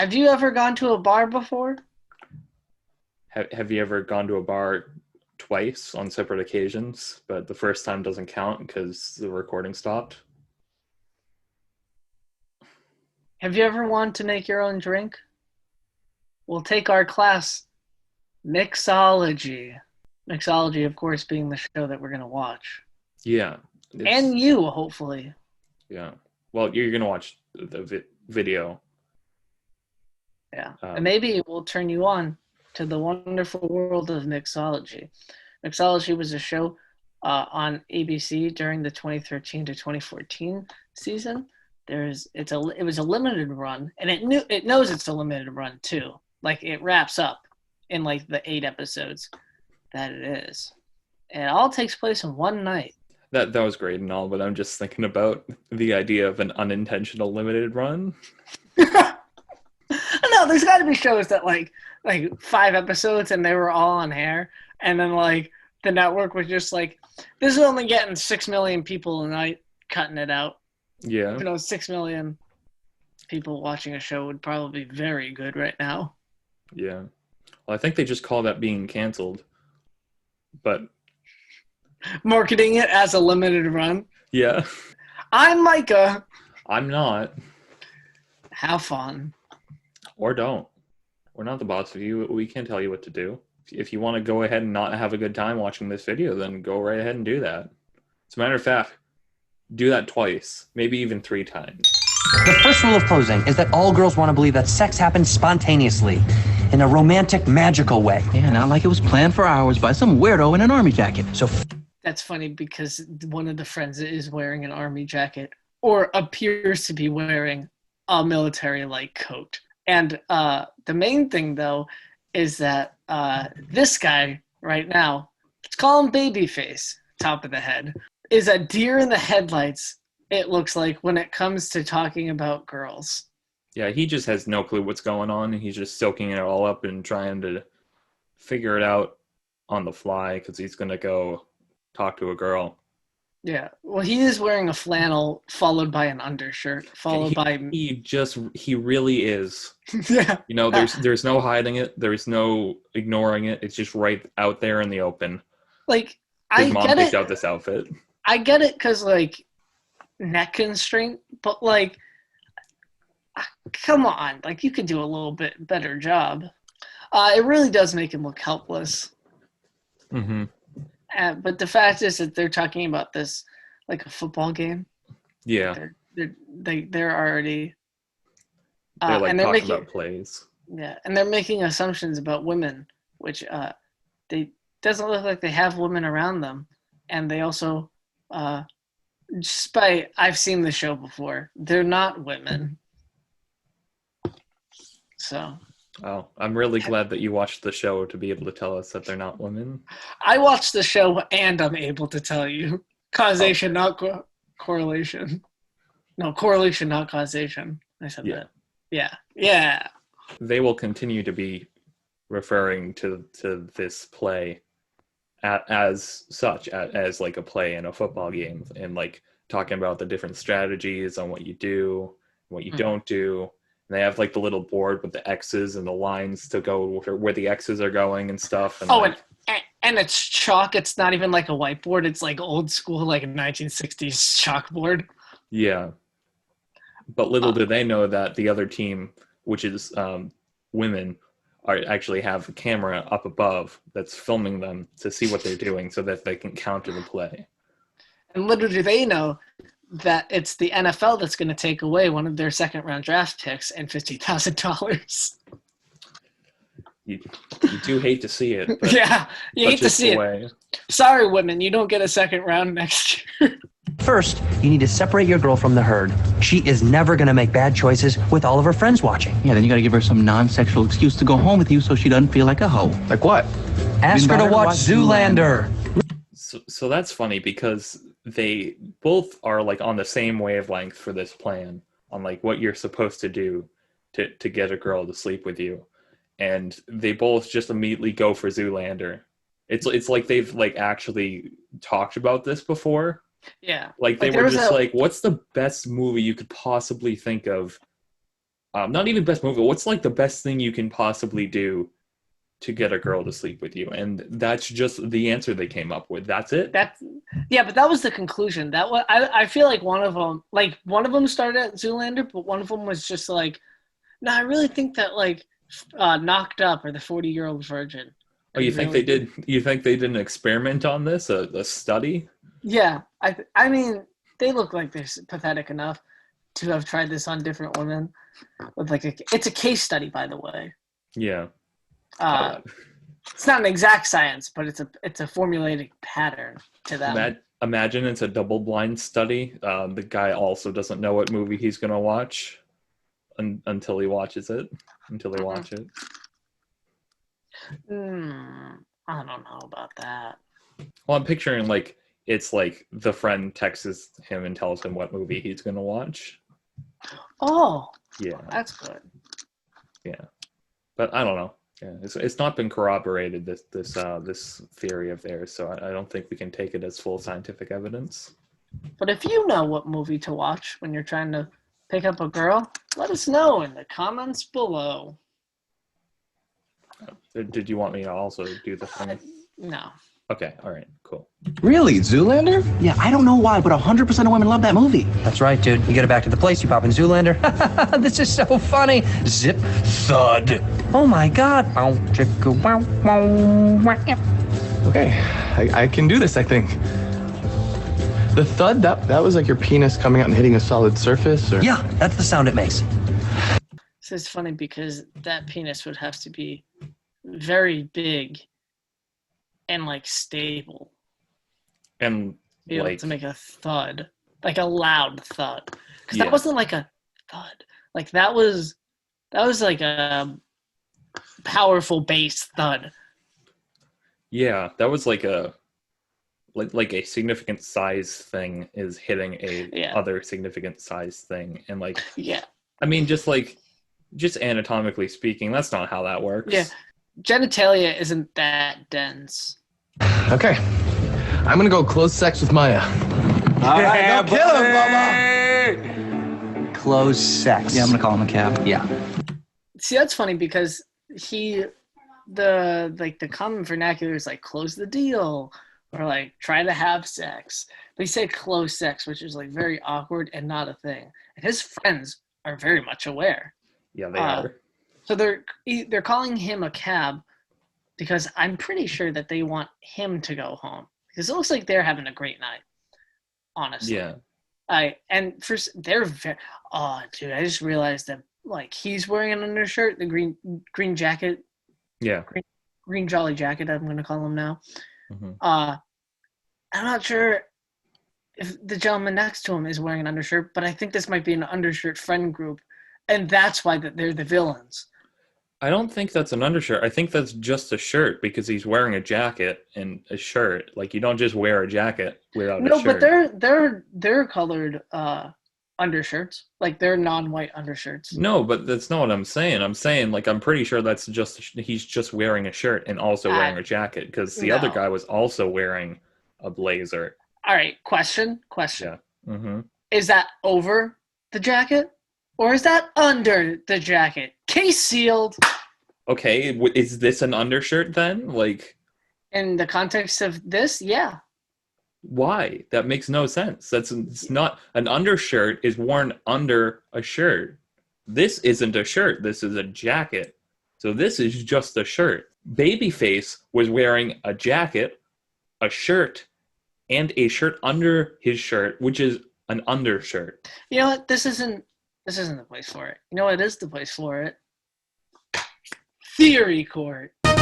Have you ever gone to a bar before? Have you ever gone to a bar twice on separate occasions, but the first time doesn't count because the recording stopped? Have you ever wanted to make your own drink? We'll take our class, Mixology. Mixology, of course, being the show that we're going to watch. Yeah, And you, hopefully. yeah. Well, you're gonna watch the video. Yeah. And maybe it will turn you on to the wonderful world of Mixology. Mixology was a show on ABC during the 2013 to 2014 season. It was a limited run, and it knows it's a limited run too. Like it wraps up in like the 8 episodes that it is. And it all takes place in one night. That was great and all, but I'm just thinking about the idea of an unintentional limited run. No, there's got to be shows that like 5 episodes and they were all on air, and then like the network was just like, this is only getting 6 million people a night, cutting it out. Yeah. 6 million people watching a show would probably be very good right now. Yeah. Well, I think they just call that being canceled. But marketing it as a limited run. Yeah. I'm Micah. I'm not. Have fun. Or don't. We're not the boss of you. We can't tell you what to do. If you want to go ahead and not have a good time watching this video, then go right ahead and do that. As a matter of fact, do that twice, maybe even 3 times. The first rule of posing is that all girls want to believe that sex happens spontaneously, in a romantic, magical way. Yeah, not like it was planned for hours by some weirdo in an army jacket. So that's funny because one of the friends is wearing an army jacket or appears to be wearing a military-like coat. And the main thing, though, is that this guy right now, let's call him Babyface, top of the head, is a deer in the headlights, it looks like, when it comes to talking about girls. Yeah, he just has no clue what's going on. He's just soaking it all up and trying to figure it out on the fly because he's going to go talk to a girl. Yeah, well, he is wearing a flannel followed by an undershirt, He really is. Yeah. You know, there's no hiding it. There's no ignoring it. It's just right out there in the open. Like, his mom picked out this outfit. I get it because, like, neck constraint, but, like, come on. Like, you could do a little bit better job. It really does make him look helpless. Mm-hmm. But the fact is that they're talking about this like a football game. Yeah. They're already... they're like talking about plays. Yeah, and they're making assumptions about women, which they doesn't look like they have women around them. And they also, I've seen the show before, they're not women. So... Oh, I'm really glad that you watched the show to be able to tell us that they're not women. I watched the show and I'm able to tell you. Causation, not correlation. No, correlation, not causation. I said that. Yeah. Yeah. They will continue to be referring to this play as such, as like a play in a football game, and like talking about the different strategies on what you do, what you don't do. And they have like the little board with the X's and the lines to go where the X's are going and stuff. And and it's chalk. It's not even like a whiteboard. It's like old school, like a 1960s chalkboard. Yeah. But little do they know that the other team, which is women, actually have a camera up above that's filming them to see what they're doing so that they can counter the play. And little do they know that it's the NFL that's going to take away one of their second-round draft picks and $50,000. You do hate to see it. But yeah, you hate to see it. Sorry, women, you don't get a second round next year. First, you need to separate your girl from the herd. She is never going to make bad choices with all of her friends watching. Yeah, then you got to give her some non-sexual excuse to go home with you so she doesn't feel like a hoe. Like what? Ask her to watch Zoolander. So that's funny because they both are like on the same wavelength for this plan on like what you're supposed to do to get a girl to sleep with you, and they both just immediately go for Zoolander. It's like they've like actually talked about this before. Yeah, like they were just like, what's the best movie you could possibly think of not even best movie. What's like the best thing you can possibly do to get a girl to sleep with you? And that's just the answer they came up with. That's it. But that was the conclusion. That was I feel like one of them started at Zoolander, but one of them was just like, no, I really think that like Knocked Up or the 40-Year-Old Virgin. Oh, you think they did? You think they did an experiment on this, a study? Yeah, I mean, they look like they're pathetic enough to have tried this on different women. With like it's a case study, by the way. Yeah. It's not an exact science, but it's a formulated pattern to them. Imagine it's a double-blind study. The guy also doesn't know what movie he's gonna watch until he watches it. Until they watch it. I don't know about that. Well, I'm picturing like it's like the friend texts him and tells him what movie he's gonna watch. Oh, yeah, that's good. Yeah, but I don't know. Yeah, it's not been corroborated, this theory of theirs, so I don't think we can take it as full scientific evidence. But if you know what movie to watch when you're trying to pick up a girl, let us know in the comments below. Did you want me to also do the thing? No. Okay, all right, cool. Really, Zoolander? Yeah, I don't know why, but 100% of women love that movie. That's right, dude. You get it back to the place, you pop in Zoolander. This is so funny. Zip, thud. Oh my God. Okay, I can do this, I think. The thud, that was like your penis coming out and hitting a solid surface? Or? Yeah, that's the sound it makes. This is funny because that penis would have to be very big and like stable, and be able to make a thud, like a loud thud. Because that wasn't like a thud. Like that was like a powerful bass thud. Yeah, that was like a significant size thing is hitting a other significant size thing, and like I mean, just anatomically speaking, that's not how that works. Yeah, genitalia isn't that dense. Okay, I'm gonna go close sex with Maya. All right, go kill him, Bubba. Close sex. Yeah, I'm gonna call him a cab. Yeah. See, that's funny because the common vernacular is like close the deal or like try to have sex. But he said close sex, which is like very awkward and not a thing. And his friends are very much aware. Yeah, they are. So they're calling him a cab because I'm pretty sure that they want him to go home because it looks like they're having a great night. Honestly. Yeah. They're very. Oh, dude! I just realized that like he's wearing an undershirt, the green jacket. Yeah. Green jolly jacket. I'm gonna call him now. Mm-hmm. I'm not sure if the gentleman next to him is wearing an undershirt, but I think this might be an undershirt friend group, and that's why they're the villains. I don't think that's an undershirt. I think that's just a shirt because he's wearing a jacket and a shirt. Like you don't just wear a jacket without a shirt. No, but they're colored undershirts. Like they're non-white undershirts. No, but that's not what I'm saying. I'm saying like I'm pretty sure that's just he's just wearing a shirt and also wearing a jacket because the other guy was also wearing a blazer. All right, question. Yeah. Mm-hmm. Is that over the jacket or is that under the jacket? Case sealed. Okay, is this an undershirt then? Like, in the context of this, yeah. Why? That makes no sense. It's not an undershirt is worn under a shirt. This isn't a shirt. This is a jacket. So this is just a shirt. Babyface was wearing a jacket, a shirt, and a shirt under his shirt, which is an undershirt. You know what? This isn't the place for it. You know what is the place for it? Theory court. No,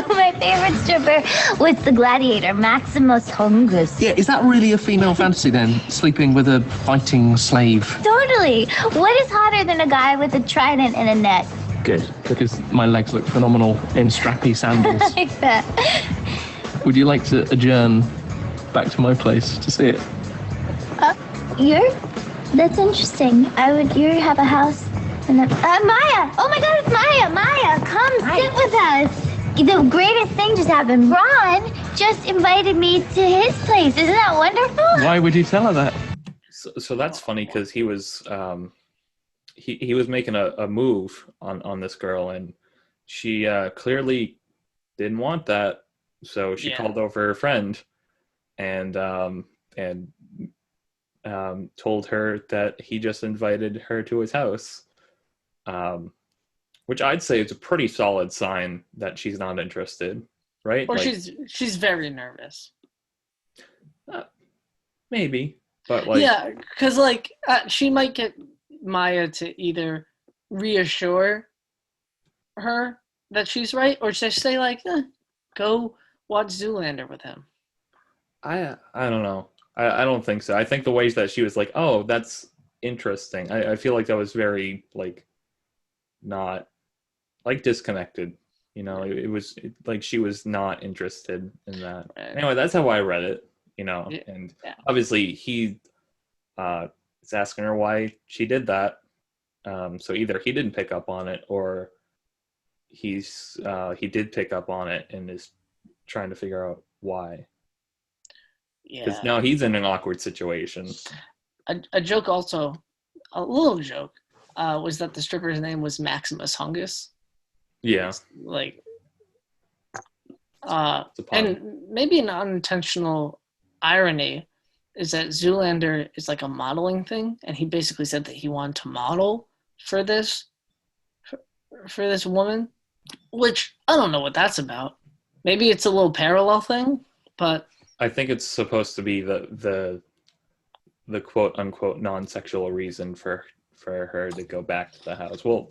my favorite stripper was the gladiator, Maximus Hungus. Yeah, is that really a female fantasy then? Sleeping with a fighting slave? Totally. What is hotter than a guy with a trident and a net? Good, because my legs look phenomenal in strappy sandals. I bet. Would you like to adjourn back to my place to see it? That's interesting. You have a house and Maya! Oh my God, it's Maya! Maya, come sit with us. The greatest thing just happened. Ron just invited me to his place. Isn't that wonderful? Why would you tell her that? So that's funny because he was he was making a move on this girl, and she clearly didn't want that. So she called over her friend and told her that he just invited her to his house, which I'd say is a pretty solid sign that she's not interested, right? Or like, she's very nervous. Maybe, but like yeah, because like she might get Maya to either reassure her that she's right, or just say like, go watch Zoolander with him. I don't know. I don't think so. I think the ways that she was like, oh, that's interesting. I feel like that was very like not like disconnected. You know, it was like she was not interested in that. Right. Anyway, that's how I read it. You know, and obviously he is asking her why she did that. So either he didn't pick up on it, or he did pick up on it and is trying to figure out why. Because now he's in an awkward situation. A joke also, a little joke, was that the stripper's name was Maximus Hungus. Yeah. Like, and maybe an unintentional irony is that Zoolander is like a modeling thing, and he basically said that he wanted to model for this woman, which I don't know what that's about. Maybe it's a little parallel thing, but I think it's supposed to be the quote unquote non-sexual reason for her to go back to the house. Well,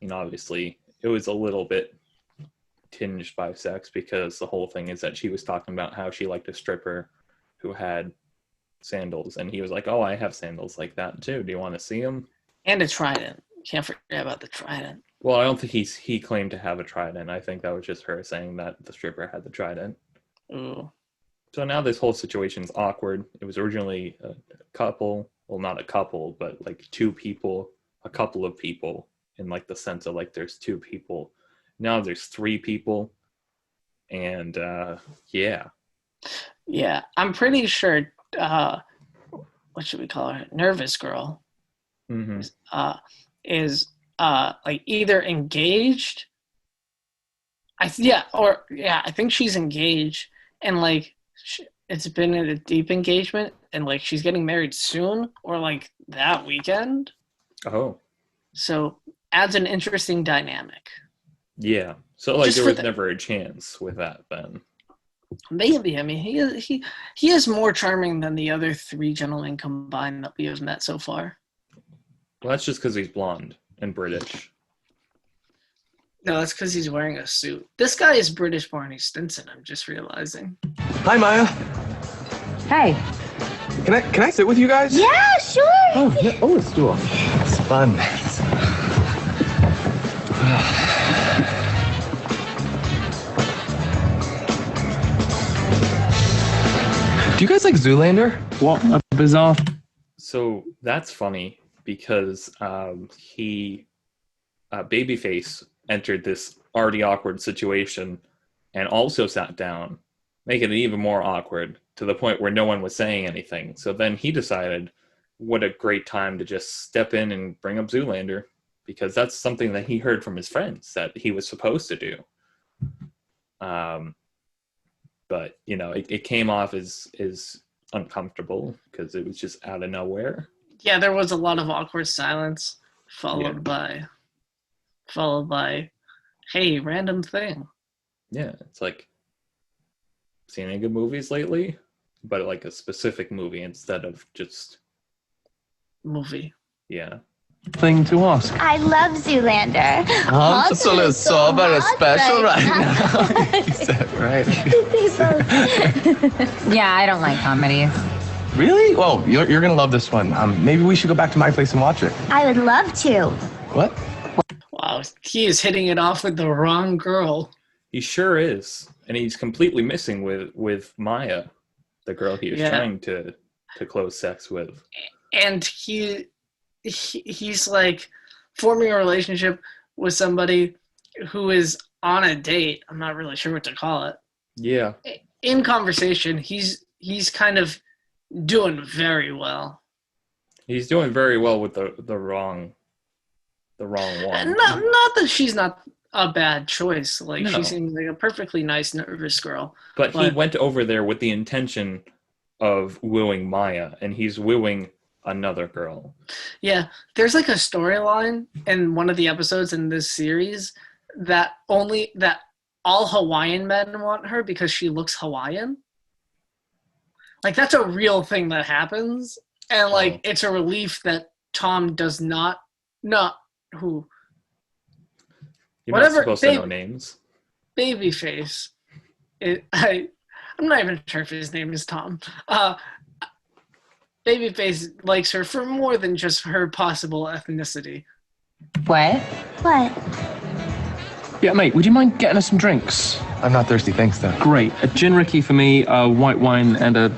you know, obviously it was a little bit tinged by sex, because the whole thing is that she was talking about how she liked a stripper who had sandals, and he was like, oh, I have sandals like that too, do you want to see them? And a trident. Can't forget about the trident. Well, I don't think he claimed to have a trident. I think that was just her saying that the stripper had the trident. Ooh. So now this whole situation is awkward. It was originally a couple, well, not a couple, but like two people, a couple of people, in like the sense of like there's two people. Now there's three people, and yeah, I'm pretty sure. What should we call her? Nervous girl. Mm-hmm. Is like either engaged. I think she's engaged, and like it's been in a deep engagement, and like she's getting married soon, or like that weekend. Oh, so adds an interesting dynamic. Yeah, so like there was never a chance with that then. Maybe. I mean, he is more charming than the other three gentlemen combined that we have met so far. Well, that's just because he's blonde and British. No, that's because he's wearing a suit. This guy is British Barney Stinson, I'm just realizing. Hi, Maya. Hey. Can I sit with you guys? Yeah, sure. Oh, yeah. Oh, it's cool. It's fun. Do you guys like Zoolander? What a bizarre... So that's funny, because Babyface entered this already awkward situation and also sat down, making it even more awkward, to the point where no one was saying anything. So then he decided, what a great time to just step in and bring up Zoolander, because that's something that he heard from his friends that he was supposed to do. But, you know, it came off as uncomfortable because it was just out of nowhere. Yeah, there was a lot of awkward silence followed by, hey, random thing. Yeah, it's like, seen any good movies lately? But like a specific movie instead of just... movie. Yeah. Thing to ask. I love Zoolander. Hansel is so very special right now. You said right. Yeah, I don't like comedies. Really? Well, you're gonna love this one. Maybe we should go back to my place and watch it. I would love to. What? Wow, he is hitting it off with the wrong girl. He sure is, and he's completely missing with Maya, the girl he was trying to close sex with. And he's like forming a relationship with somebody who is on a date. I'm not really sure what to call it. Yeah. in conversation, he's kind of doing very well. He's doing very well with the wrong one. Not that she's not a bad choice. Like, No. she seems like a perfectly nice, nervous girl. But he went over there with the intention of wooing Maya, and he's wooing another girl. Yeah, there's like a storyline in one of the episodes in this series that all Hawaiian men want her because she looks Hawaiian. Like, that's a real thing that happens, and like it's a relief that Tom does not who. You're not supposed to know names. Babyface. I'm not even sure if his name is Tom. Babyface likes her for more than just her possible ethnicity. What? Yeah, mate, would you mind getting us some drinks? I'm not thirsty, thanks, though. Great. A gin Ricky for me, a white wine, and a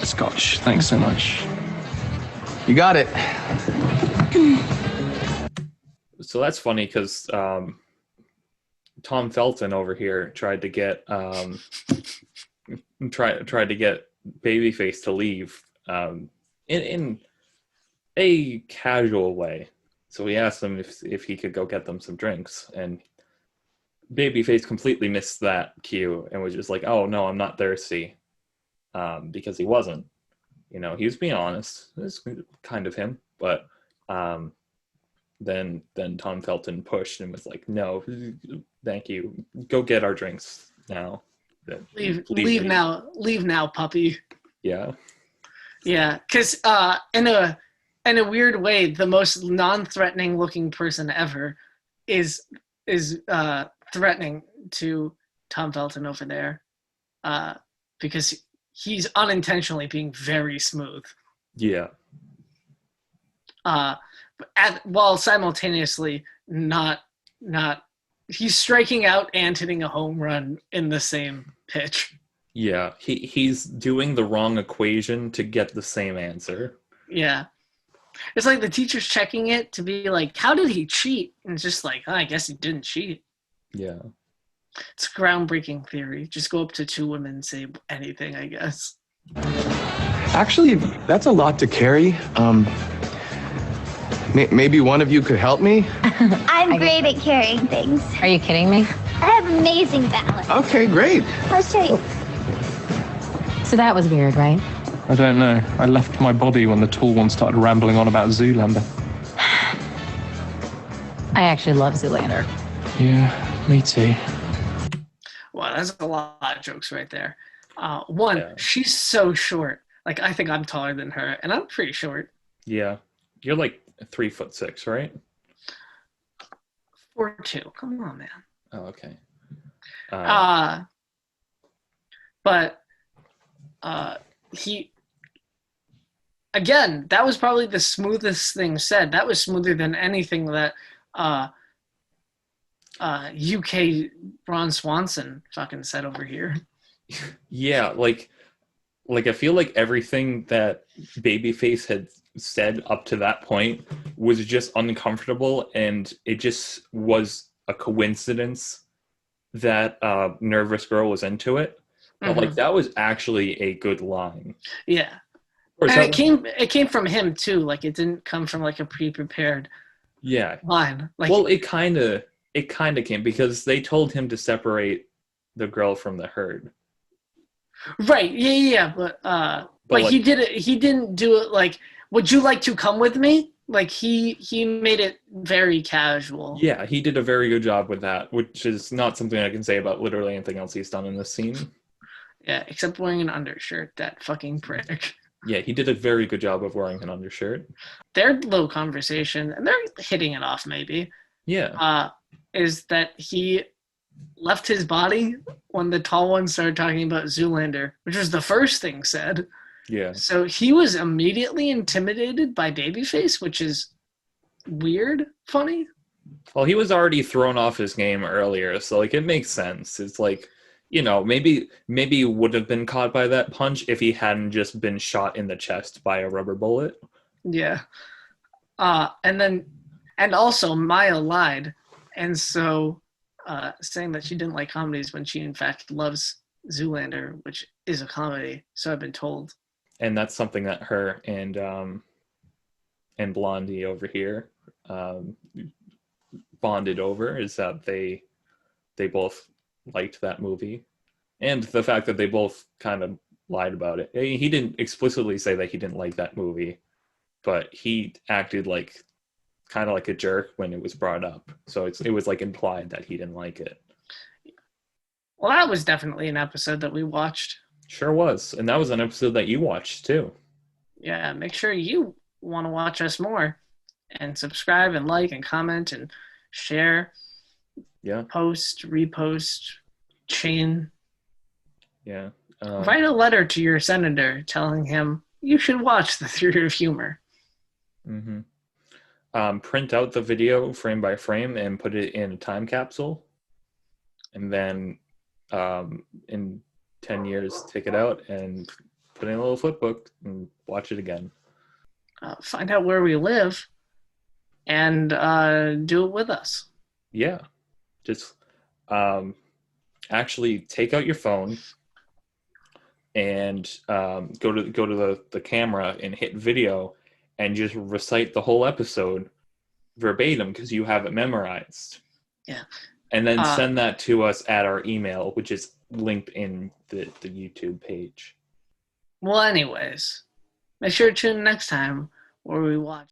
scotch. Thanks so much. You got it. So that's funny because Tom Felton over here tried to get tried to get Babyface to leave in a casual way. So he asked him if he could go get them some drinks, and Babyface completely missed that cue and was just like, "Oh no, I'm not thirsty," because he wasn't. You know, he was being honest. It's kind of him, but then Tom Felton pushed and was like, "No, thank you. Go get our drinks now. Leave now, puppy." Yeah. Yeah, because in a weird way, the most non-threatening looking person ever is threatening to Tom Felton over there, because he's unintentionally being very smooth. Yeah. While simultaneously not he's striking out and hitting a home run in the same pitch. Yeah, he's doing the wrong equation to get the same answer. Yeah. It's like the teacher's checking it to be like, how did he cheat? And it's just like, I guess he didn't cheat. Yeah. It's a groundbreaking theory. Just go up to two women and say anything, I guess. Actually, that's a lot to carry. Maybe one of you could help me? I'm great at carrying things. Are you kidding me? I have amazing balance. Okay, great. I'll show you. So that was weird, right? I don't know. I left my body when the tall one started rambling on about Zoolander. I actually love Zoolander. Yeah, me too. Wow, that's a lot of jokes right there. She's so short. Like, I think I'm taller than her, and I'm pretty short. Yeah. You're like 3'6", right? 4'2". Come on, man. Oh, okay. He, again, that was probably the smoothest thing said. That was smoother than anything that UK Ron Swanson fucking said over here. Yeah, like I feel like everything that Babyface had said up to that point was just uncomfortable, and it just was a coincidence that Nervous Girl was into it. But like, that was actually a good line. Yeah. And it came from him too. Like, it didn't come from like a pre-prepared line. Like, well, it kind of came because they told him to separate the girl from the herd. Right. Yeah. But like, he did it. He didn't do it like, would you like to come with me? Like, he made it very casual. Yeah, he did a very good job with that, which is not something I can say about literally anything else he's done in this scene. Yeah, except wearing an undershirt, that fucking prick. Yeah, he did a very good job of wearing an undershirt. Their little conversation, and they're hitting it off maybe, is that he left his body when the tall one started talking about Zoolander, which was the first thing said. Yeah. So he was immediately intimidated by Babyface, which is weird, funny. Well, he was already thrown off his game earlier, so like, it makes sense. It's like, you know, maybe he would have been caught by that punch if he hadn't just been shot in the chest by a rubber bullet. Yeah. And also Maya lied. And so saying that she didn't like comedies when she in fact loves Zoolander, which is a comedy, so I've been told. And that's something that her and Blondie over here bonded over, is that they both liked that movie, and the fact that they both kind of lied about it. He didn't explicitly say that he didn't like that movie, but he acted like kind of like a jerk when it was brought up. So it was like implied that he didn't like it. Well, that was definitely an episode that we watched. Sure was. And that was an episode that you watched too. Yeah, make sure you want to watch us more, and subscribe and like and comment and share. Yeah. Post, repost, chain. Yeah. Write a letter to your senator telling him you should watch The Theory of Humor. Mm-hmm. Print out the video frame by frame and put it in a time capsule. And then in 10 years, take it out and put it in a little flip book and watch it again. Find out where we live and do it with us. Yeah. Just actually take out your phone and go to the camera and hit video and just recite the whole episode verbatim because you have it memorized. Yeah. And then send that to us at our email, which is linked in the YouTube page. Well, anyways, make sure to tune in next time where we watch